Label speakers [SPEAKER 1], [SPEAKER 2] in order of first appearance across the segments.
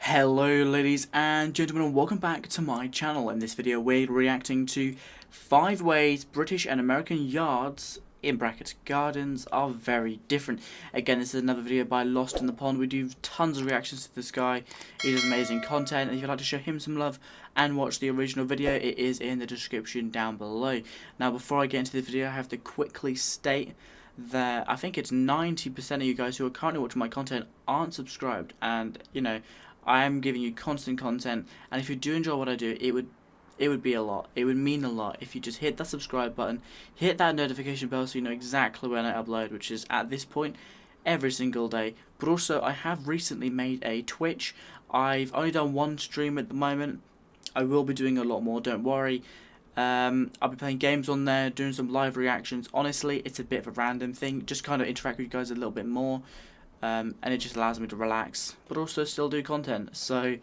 [SPEAKER 1] Hello ladies and gentlemen, and welcome back to my channel. In this video we're reacting to 5 ways British and American yards, in brackets gardens, are very different. Again, this is another video by Lost in the Pond. We do tons of reactions to this guy. He does amazing content, and if you'd like to show him some love and watch the original video, it is in the description down below. Now before I get into the video, I have to quickly state that I think it's 90% of you guys who are currently watching my content aren't subscribed, and you know, I am giving you constant content, and if you do enjoy what I do, it would be a lot. It would mean a lot if you just hit that subscribe button, hit that notification bell so you know exactly when I upload, which is at this point every single day. But also, I have recently made a Twitch. I've only done one stream at the moment. I will be doing a lot more, don't worry. I'll be playing games on there, doing some live reactions. Honestly, it's a bit of a random thing, just kind of interact with you guys a little bit more. And it just allows me to relax, but also still do content, so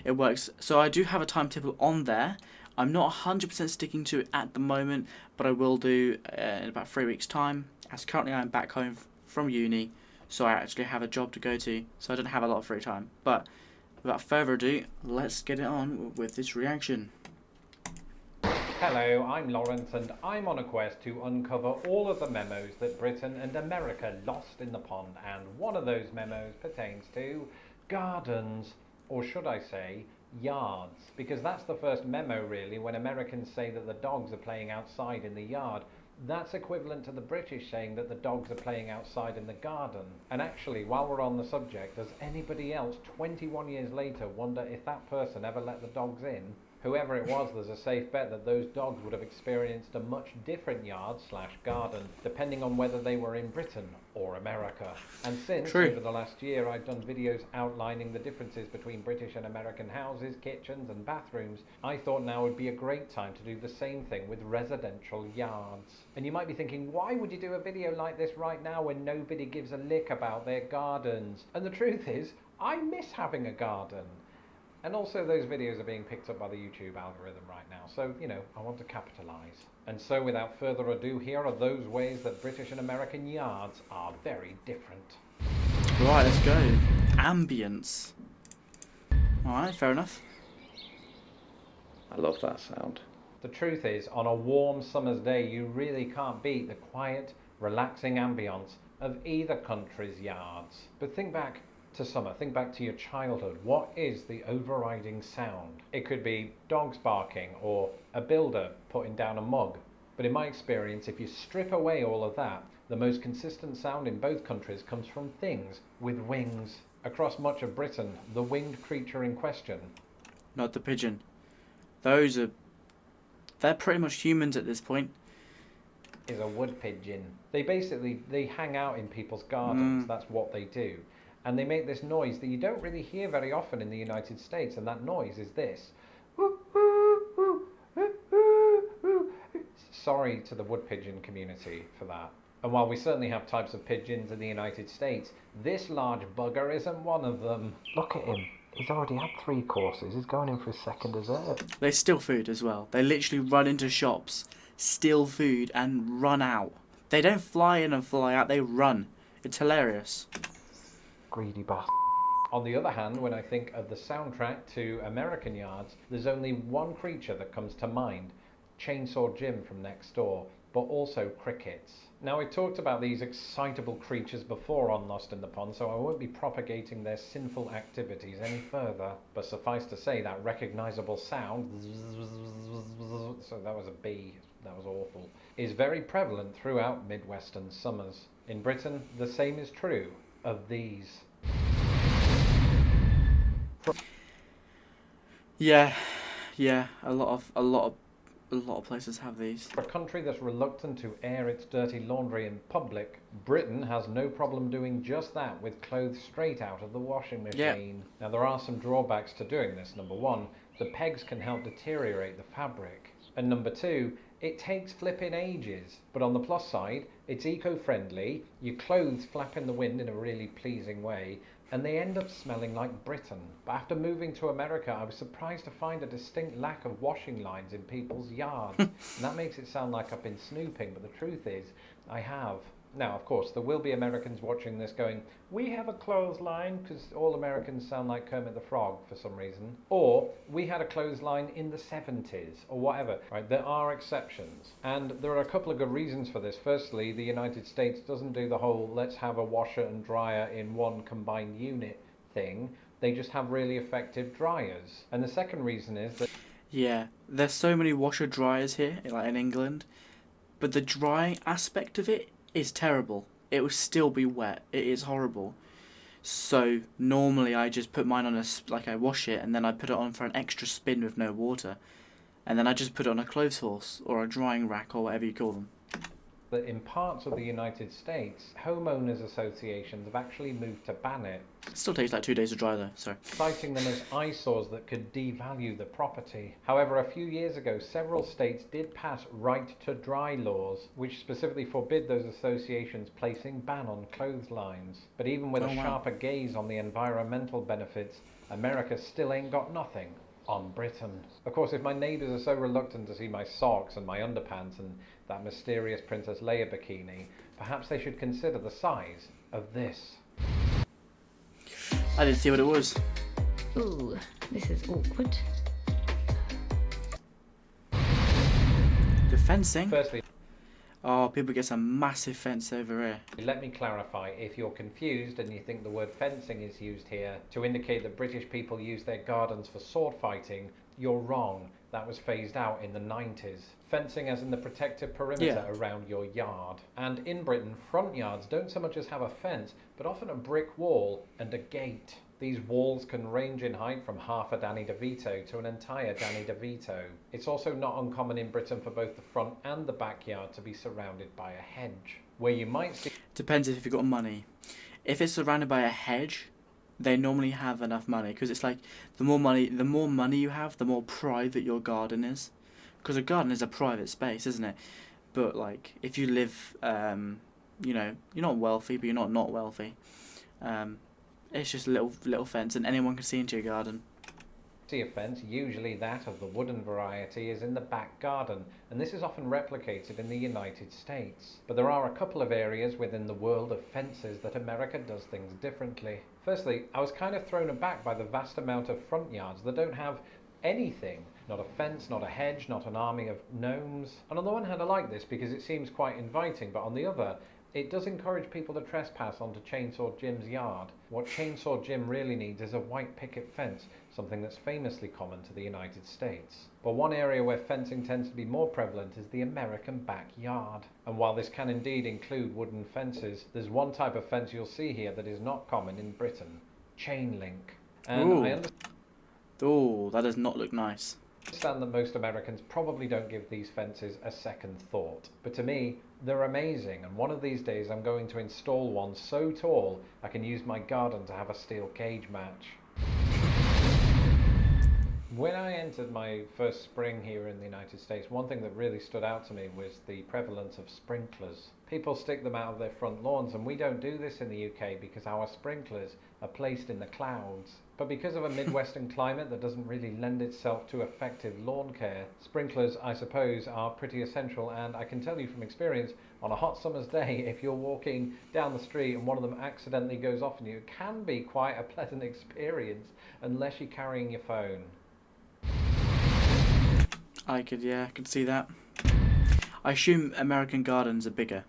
[SPEAKER 1] it works. So I do have a timetable on there. I'm not 100% sticking to it at the moment, but I will do in about 3 weeks time, as currently I'm back home from uni, so I actually have a job to go to, so I don't have a lot of free time. But without further ado, let's get it on with this reaction.
[SPEAKER 2] Hello, I'm Lawrence, and I'm on a quest to uncover all of the memos that Britain and America lost in the pond, and one of those memos pertains to gardens, or should I say, yards, because that's the first memo really. When Americans say that the dogs are playing outside in the yard, that's equivalent to the British saying that the dogs are playing outside in the garden. And actually, while we're on the subject, does anybody else 21 years later wonder if that person ever let the dogs in? Whoever it was, there's a safe bet that those dogs would have experienced a much different yard/garden, depending on whether they were in Britain or America. And since, over the last year, I've done videos outlining the differences between British and American houses, kitchens and bathrooms, I thought now would be a great time to do the same thing with residential yards. And you might be thinking, why would you do a video like this right now when nobody gives a lick about their gardens? And the truth is, I miss having a garden. And also those videos are being picked up by the YouTube algorithm right now, so, you know, I want to capitalise. And so without further ado, here are those ways that British and American yards are very different.
[SPEAKER 1] Right, let's go. Ambience. Alright, fair enough.
[SPEAKER 3] I love that sound.
[SPEAKER 2] The truth is, on a warm summer's day, you really can't beat the quiet, relaxing ambience of either country's yards. But think back to summer, think back to your childhood. What is the overriding sound? It could be dogs barking or a builder putting down a mug. But in my experience, if you strip away all of that, the most consistent sound in both countries comes from things with wings. Across much of Britain, the winged creature in question,
[SPEAKER 1] Not the pigeon. They're pretty much humans at this point.
[SPEAKER 2] is a wood pigeon. They hang out in people's gardens. That's what they do. And they make this noise that you don't really hear very often in the United States, and that noise is this. Sorry to the wood pigeon community for that. And while we certainly have types of pigeons in the United States, this large bugger isn't one of them. Look at him. He's already had 3 courses. He's going in for his second dessert.
[SPEAKER 1] They steal food as well. They literally run into shops, steal food, and run out. They don't fly in and fly out, they run. It's hilarious.
[SPEAKER 2] Greedy bastard. On the other hand, when I think of the soundtrack to American Yards, there's only one creature that comes to mind. Chainsaw Jim from next door, but also crickets. Now, I talked about these excitable creatures before on Lost in the Pond, so I won't be propagating their sinful activities any further. But suffice to say, that recognisable sound, so that was a B, that was awful, is very prevalent throughout Midwestern summers. In Britain, the same is true of these.
[SPEAKER 1] Yeah, a lot of places have these.
[SPEAKER 2] For a country that's reluctant to air its dirty laundry in public, Britain has no problem doing just that with clothes straight out of the washing machine. Now, there are some drawbacks to doing this. Number 1, the pegs can help deteriorate the fabric. And number 2, it takes flipping ages. But on the plus side, it's eco-friendly, your clothes flap in the wind in a really pleasing way, and they end up smelling like Britain. But after moving to America, I was surprised to find a distinct lack of washing lines in people's yards. And that makes it sound like I've been snooping, but the truth is, I have. Now, of course, there will be Americans watching this going, we have a clothesline, because all Americans sound like Kermit the Frog for some reason. Or, we had a clothesline in the 70s, or whatever. Right? There are exceptions. And there are a couple of good reasons for this. Firstly, the United States doesn't do the whole let's have a washer and dryer in one combined unit thing. They just have really effective dryers. And the second reason is that...
[SPEAKER 1] Yeah, there's so many washer dryers here, like in England, but the drying aspect of it is terrible. It will still be wet. It is horrible. So normally I just put mine on I wash it and then I put it on for an extra spin with no water, and then I just put it on a clothes horse or a drying rack or whatever you call them.
[SPEAKER 2] That in parts of the United States, homeowners associations have actually moved to ban it.
[SPEAKER 1] It still takes like 2 days to dry though, so.
[SPEAKER 2] Citing them as eyesores that could devalue the property. However, a few years ago, several states did pass right to dry laws, which specifically forbid those associations placing ban on clotheslines. But even with a sharper gaze on the environmental benefits, America still ain't got nothing on Britain. Of course, if my neighbours are so reluctant to see my socks and my underpants and that mysterious Princess Leia bikini, perhaps they should consider the size of this.
[SPEAKER 1] I didn't see what it was.
[SPEAKER 4] Ooh, this is awkward.
[SPEAKER 1] The fencing?
[SPEAKER 2] Firstly,
[SPEAKER 1] oh, people get some massive fence over here.
[SPEAKER 2] let me clarify, if you're confused and you think the word fencing is used here to indicate that British people use their gardens for sword fighting, you're wrong. That was phased out in the 90s. Fencing as in the protective perimeter around your yard. And in Britain, front yards don't so much as have a fence, but often a brick wall and a gate. These walls can range in height from half a Danny DeVito to an entire Danny DeVito. It's also not uncommon in Britain for both the front and the backyard to be surrounded by a hedge. Where you might see...
[SPEAKER 1] Depends if you've got money. If it's surrounded by a hedge, they normally have enough money, because it's like the more money you have, the more private your garden is. Because a garden is a private space, isn't it? But like if you live, you know, you're not wealthy, but you're not wealthy. It's just a little fence, and anyone can see into your garden.
[SPEAKER 2] See a fence, usually that of the wooden variety, is in the back garden, and this is often replicated in the United States. But there are a couple of areas within the world of fences that America does things differently. Firstly, I was kind of thrown aback by the vast amount of front yards that don't have anything. Not a fence, not a hedge, not an army of gnomes. And on the one hand I like this because it seems quite inviting, but on the other, it does encourage people to trespass onto Chainsaw Jim's yard. What Chainsaw Jim really needs is a white picket fence, something that's famously common to the United States. But one area where fencing tends to be more prevalent is the American backyard. And while this can indeed include wooden fences, there's one type of fence you'll see here that is not common in Britain. Chain link. And
[SPEAKER 1] Ooh.
[SPEAKER 2] I understand...
[SPEAKER 1] Oh, that does not look nice.
[SPEAKER 2] I understand that most Americans probably don't give these fences a second thought, but to me, they're amazing, and one of these days I'm going to install one so tall I can use my garden to have a steel cage match. When I entered my first spring here in the United States, one thing that really stood out to me was the prevalence of sprinklers. People stick them out of their front lawns, and we don't do this in the UK because our sprinklers are placed in the clouds. But because of a Midwestern climate that doesn't really lend itself to effective lawn care, sprinklers, I suppose, are pretty essential, and I can tell you from experience, on a hot summer's day, if you're walking down the street and one of them accidentally goes off on you, it can be quite a pleasant experience, unless you're carrying your phone.
[SPEAKER 1] I could see that. I assume American gardens are bigger.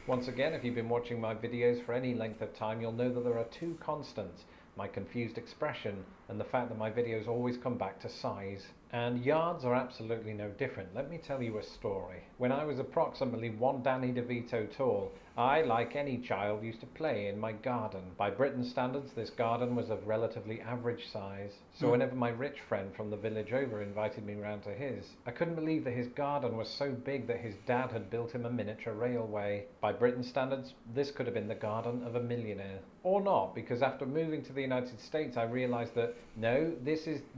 [SPEAKER 2] Once again, if you've been watching my videos for any length of time, you'll know that there are two constants: my confused expression and the fact that my videos always come back to size. And yards are absolutely no different. Let me tell you a story. When I was approximately one Danny DeVito tall, I, like any child, used to play in my garden. By Britain's standards, this garden was of relatively average size. So whenever my rich friend from the village over invited me round to his, I couldn't believe that his garden was so big that his dad had built him a miniature railway. By Britain's standards, this could have been the garden of a millionaire. Or not, because after moving to the United States, I realised that no,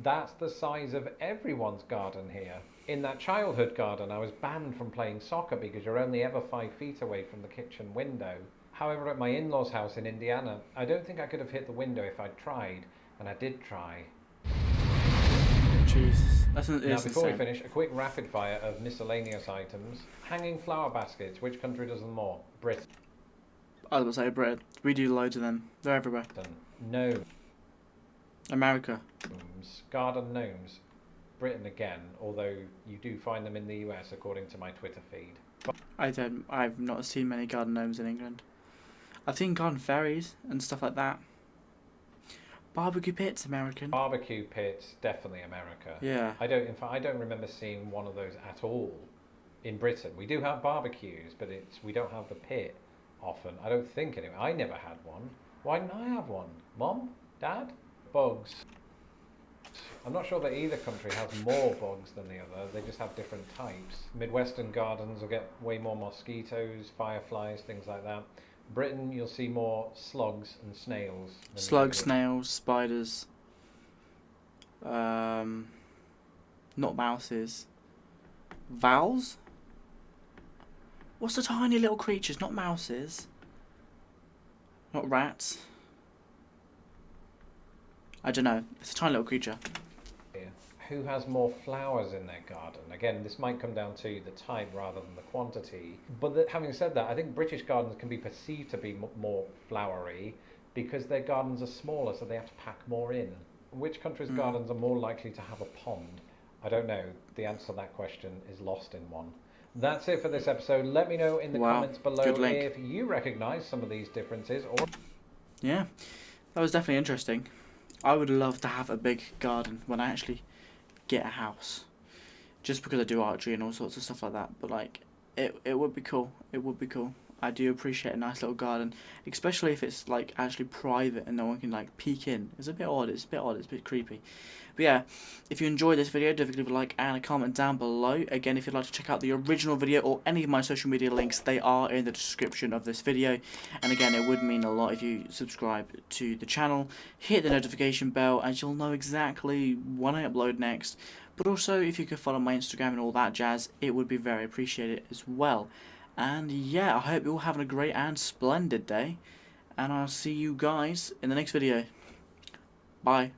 [SPEAKER 2] that's the size of everyone's garden here. In that childhood garden, I was banned from playing soccer because you're only ever 5 feet away from the kitchen window. However, at my in-laws' house in Indiana, I don't think I could have hit the window if I'd tried, and I did try.
[SPEAKER 1] Jesus, that's
[SPEAKER 2] Now,
[SPEAKER 1] it's
[SPEAKER 2] before we
[SPEAKER 1] insane.
[SPEAKER 2] finish, a quick rapid fire of miscellaneous items. Hanging flower baskets. Which country does them more? Britain.
[SPEAKER 1] I was gonna say Brit. We do loads of them. They're everywhere.
[SPEAKER 2] Gnomes.
[SPEAKER 1] America.
[SPEAKER 2] Garden gnomes. Britain again, although you do find them in the US according to my Twitter feed.
[SPEAKER 1] I've not seen many garden gnomes in England. I've seen garden fairies and stuff like that. Barbecue pits, American.
[SPEAKER 2] Barbecue pits, definitely America.
[SPEAKER 1] Yeah.
[SPEAKER 2] In fact, I don't remember seeing one of those at all in Britain. We do have barbecues, but we don't have the pit often. I don't think anyway. I never had one. Why didn't I have one? Mom? Dad? Bugs. I'm not sure that either country has more bugs than the other. They just have different types. Midwestern gardens will get way more mosquitoes, fireflies, things like that. Britain, you'll see more slugs and snails.
[SPEAKER 1] Slugs, snails, spiders. Not mouses. Vowels? What's the tiny little creatures? Not mouses. Not rats. I don't know. It's a tiny little creature.
[SPEAKER 2] Who has more flowers in their garden? Again, this might come down to the type rather than the quantity. But having said that, I think British gardens can be perceived to be more flowery because their gardens are smaller, so they have to pack more in. Which country's gardens are more likely to have a pond? I don't know. The answer to that question is lost in one. That's it for this episode. Let me know in the comments below if you recognise some of these differences. Or
[SPEAKER 1] yeah, that was definitely interesting. I would love to have a big garden when I actually get a house, just because I do archery and all sorts of stuff like that. But like, it would be cool. It would be cool. I do appreciate a nice little garden, especially if it's like actually private and no one can like peek in. It's a bit odd. It's a bit creepy. But yeah, if you enjoyed this video, don't forget to leave a like and a comment down below. Again, if you'd like to check out the original video or any of my social media links, they are in the description of this video. And again, it would mean a lot if you subscribe to the channel, hit the notification bell, and you'll know exactly when I upload next. But also, if you could follow my Instagram and all that jazz, it would be very appreciated as well. And yeah, I hope you're all having a great and splendid day. And I'll see you guys in the next video. Bye.